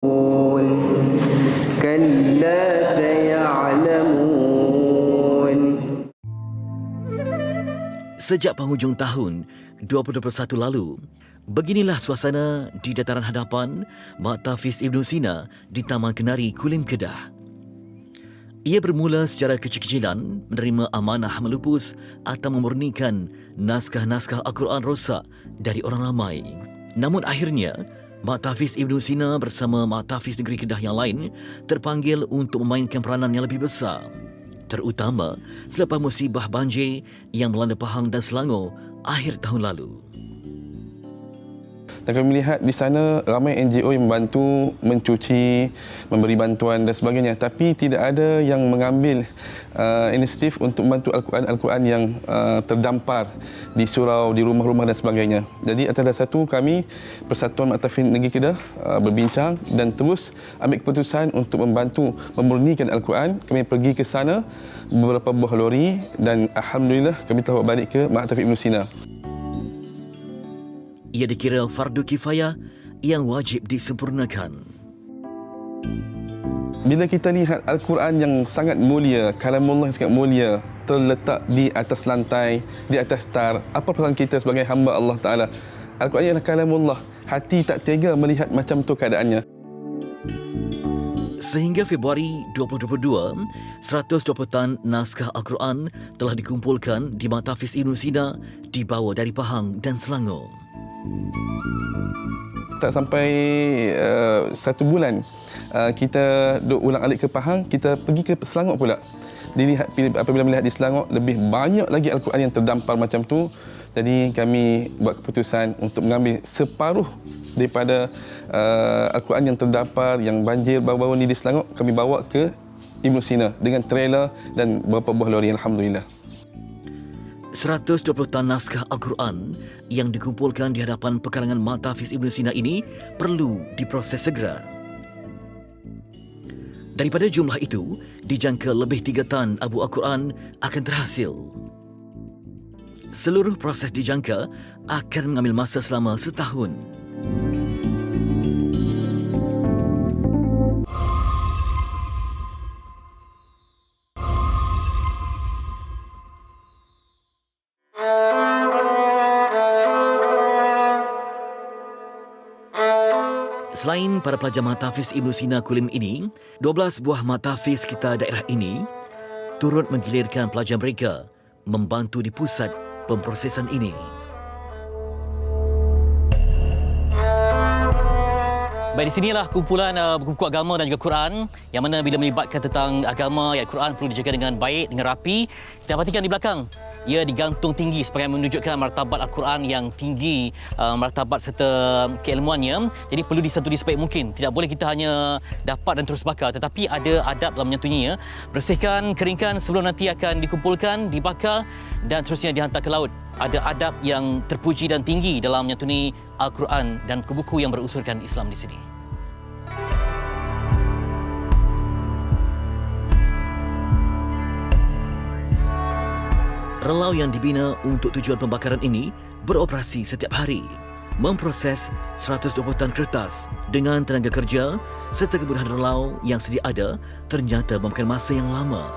كلا سيعلمون. Sejak penghujung tahun 2021 lalu, beginilah suasana di dataran hadapan Mak Tafiz Ibn Sina di Taman Kenari, Kulim, Kedah. Ia bermula secara kecil-kecilan menerima amanah melupus atau memurnikan naskah-naskah Al-Quran rosak dari orang ramai. Namun akhirnya, Mak Tafiz Ibn Sina bersama Mak Tafiz Negeri Kedah yang lain terpanggil untuk memainkan peranan yang lebih besar, terutama selepas musibah banjir yang melanda Pahang dan Selangor akhir tahun lalu. Dan kami melihat di sana ramai NGO yang membantu mencuci, memberi bantuan dan sebagainya. Tapi tidak ada yang mengambil inisiatif untuk membantu Al-Quran yang terdampar di surau, di rumah-rumah dan sebagainya. Jadi atas dasar itu kami Persatuan Mak Tafiz Negeri Kedah berbincang dan terus ambil keputusan untuk membantu memurnikan Al-Quran. Kami pergi ke sana beberapa buah lori dan Alhamdulillah kami telah balik ke Mak Tafiz Ibn Sina. Ia dikira fardu kifayah yang wajib disempurnakan. Bila kita lihat Al-Quran yang sangat mulia, kalamullah yang sangat mulia, terletak di atas lantai, di atas tar, apa perasaan kita sebagai hamba Allah Ta'ala? Al-Quran ialah kalamullah. Hati tak tega melihat macam tu keadaannya. Sehingga Februari 2022, 120 tan naskah Al-Quran telah dikumpulkan di Mak Tafiz Ibn Sina dibawa dari Pahang dan Selangor. Tak sampai 1 bulan, kita duk ulang alik ke Pahang, kita pergi ke Selangor pula. Apabila melihat di Selangor, lebih banyak lagi Al-Quran yang terdampar macam tu. Jadi kami buat keputusan untuk mengambil separuh daripada Al-Quran yang terdampar, yang banjir baru-baru ni di Selangor, kami bawa ke Ibn Sina dengan trailer dan beberapa buah lori, Alhamdulillah. 120 tan naskah Al-Quran yang dikumpulkan di hadapan pekarangan Mak Tafiz Ibn Sina ini perlu diproses segera. Daripada jumlah itu, dijangka lebih 3 tan abu Al-Quran akan terhasil. Seluruh proses dijangka akan mengambil masa selama setahun. Selain para pelajar Mak Tafiz Ibn Sina Kulim ini, 12 buah Mak Tafiz kita daerah ini turut menggilirkan pelajar mereka membantu di pusat pemprosesan ini. Baik, di sinilah kumpulan buku-buku agama dan juga Quran yang mana bila melibatkan tentang agama, ayat Quran perlu dijaga dengan baik, dengan rapi. Kita perhatikan di belakang, ia digantung tinggi sebagai menunjukkan martabat Al-Quran yang tinggi, martabat serta keilmuannya. Jadi perlu disentuh sebaik mungkin. Tidak boleh kita hanya dapat dan terus bakar, tetapi ada adab dalam menyantuninya. Bersihkan, keringkan sebelum nanti akan dikumpulkan, dibakar dan terusnya dihantar ke laut. Ada adab yang terpuji dan tinggi dalam menyantuni Al-Quran dan buku-buku yang berunsurkan Islam di sini. Relau yang dibina untuk tujuan pembakaran ini beroperasi setiap hari, memproses 120 tan kertas dengan tenaga kerja serta kemudahan relau yang sedia ada ternyata memakan masa yang lama.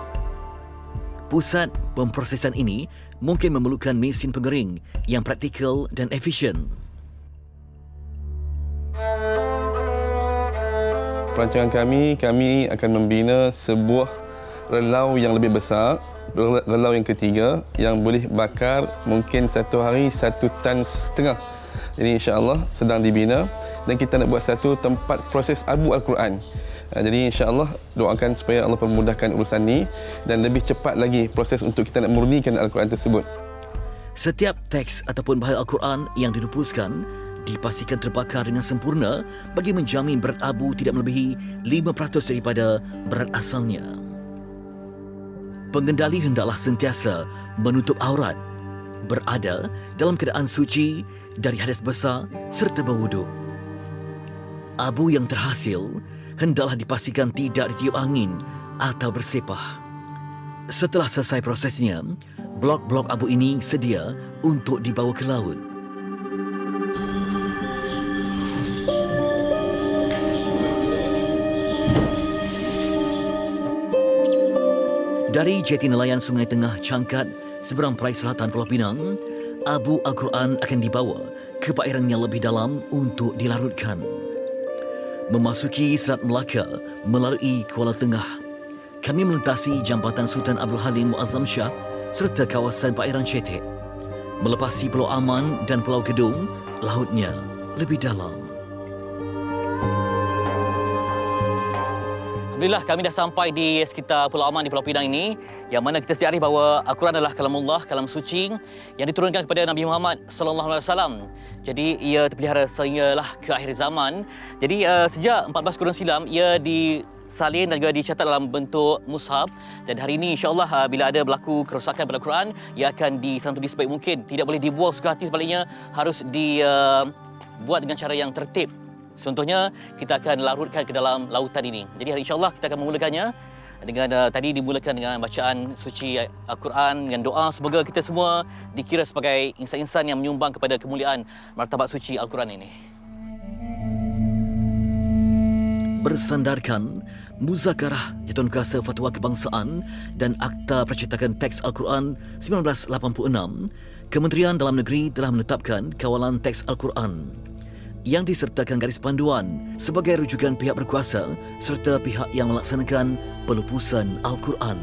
Pusat pemprosesan ini mungkin memerlukan mesin pengering yang praktikal dan efisien. Perancangan kami akan membina sebuah relau yang lebih besar, relau yang ketiga yang boleh bakar mungkin satu hari 1,5 tan. Jadi insya-Allah sedang dibina dan kita nak buat satu tempat proses abu Al-Quran. Jadi insya-Allah doakan supaya Allah permudahkan urusan ni dan lebih cepat lagi proses untuk kita nak murnikan Al-Quran tersebut. Setiap teks ataupun bahasa Al-Quran yang dirupuskan dipastikan terbakar dengan sempurna bagi menjamin berat abu tidak melebihi 5% daripada berat asalnya. Pengendali hendaklah sentiasa menutup aurat, berada dalam keadaan suci dari hadas besar serta berwuduk. Abu yang terhasil hendaklah dipastikan tidak ditiup angin atau bersepah. Setelah selesai prosesnya, blok-blok abu ini sedia untuk dibawa ke laut. Dari Jeti Nelayan Sungai Tengah Cangkat, seberang Perai Selatan Pulau Pinang, abu Al-Quran akan dibawa ke perairan yang lebih dalam untuk dilarutkan. Memasuki Selat Melaka melalui Kuala Tengah, kami melintasi Jambatan Sultan Abdul Halim Muazzam Shah serta kawasan perairan Chetek. Melepasi Pulau Aman dan Pulau Gedung, lautnya lebih dalam. Alhamdulillah, kami dah sampai di sekitar Pulau Aman di Pulau Pinang ini, yang mana kita sedari bahawa Al-Quran adalah kalamullah, kalam suci yang diturunkan kepada Nabi Muhammad sallallahu alaihi wasallam. Jadi ia terpelihara sehinggalah ke akhir zaman. Jadi sejak 14 kurun silam ia disalin dan juga dicatat dalam bentuk mushaf, dan hari ini insya-Allah bila ada berlaku kerosakan pada Al-Quran, ia akan disantuni sebaik mungkin, tidak boleh dibuang suka hati, sebaliknya harus dibuat dengan cara yang tertib. Contohnya, kita akan larutkan ke dalam lautan ini. Jadi hari insya-Allah kita akan memulakannya dengan tadi dimulakan dengan bacaan suci Al-Quran dengan doa, semoga kita semua dikira sebagai insan-insan yang menyumbang kepada kemuliaan martabat suci Al-Quran ini. Bersandarkan Muzakarah Jawatankuasa Fatwa Kebangsaan dan Akta Percetakan Teks Al-Quran 1986, Kementerian Dalam Negeri telah menetapkan kawalan teks Al-Quran yang disertakan garis panduan sebagai rujukan pihak berkuasa serta pihak yang melaksanakan pelupusan Al-Quran.